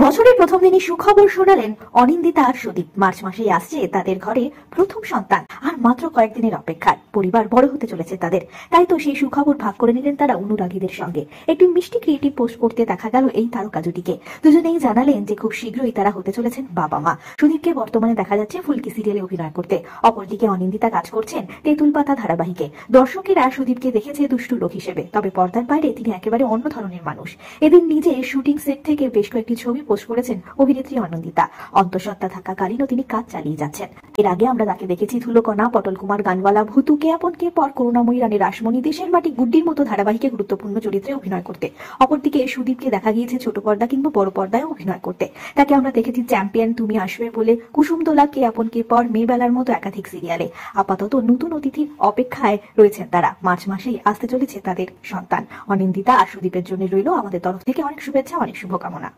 বছরের প্রথম দিনই সুখবর শোনালেন অনিন্দিতা আর সুদীপ। মার্চ মাসেই আসছে তাদের ঘরে প্রথম সন্তান, আর মাত্র কয়েকদিনের অপেক্ষায় পরিবার বড় হতে চলেছে তাদের। তাই তো সেই সুখবর ভাগ করে নিলেন তারা অনুরাগীদের সঙ্গে। একটি মিষ্টি ক্রিয়েটিভ পোস্ট করতে দেখা গেল এই তারকা জুটিকে। দুজনেই জানালেন যে খুব শীঘ্রই তারা হতে চলেছেন বাবা মা। সুদীপকে বর্তমানে দেখা যাচ্ছে ফুলকি সিরিয়ালে অভিনয় করতে, অপরদিকে অনিন্দিতা কাজ করছেন তেঁতুল পাতা ধারাবাহিকে। দর্শকেরা সুদীপকে দেখেছে দুষ্টু লোক হিসেবে, তবে পর্দার বাইরে তিনি একেবারে অন্য ধরনের মানুষ। এদিন নিজে শুটিং সেট থেকে বেশ কয়েকটি ছবি পোস্ট করেছেন অভিনেত্রী অনিন্দিতা। অন্তঃসত্ত্বা থাকাকালীনও তিনি কাজ চালিয়ে যাচ্ছেন। এর আগে আমরা তাকে দেখেছি ধুলোকণা, পটল কুমার গানওয়ালা, ভূতু, কে আপন কে পর, করুণাময়ী রানী রাসমণি, দেশের মাটি, গুড্ডির মতো ধারাবাহিকে গুরুত্বপূর্ণ চরিত্রে অভিনয় করতে। অপরদিকে সুদীপকে দেখা গিয়েছে ছোট পর্দা কিংবা বড় পর্দায় অভিনয় করতে। তাকে আমরা দেখেছি চ্যাম্পিয়ন, তুমি আসবে বলে, কুসুমদোলা, কে আপন কে পর, মেয়েবেলার মতো একাধিক সিরিয়ালে। আপাতত নতুন অতিথির অপেক্ষায় রয়েছেন তারা। মার্চ মাসেই আসতে চলেছে তাদের সন্তান। অনিন্দিতা আর সুদীপের জন্য রইল আমাদের তরফ থেকে অনেক শুভেচ্ছা, অনেক শুভকামনা।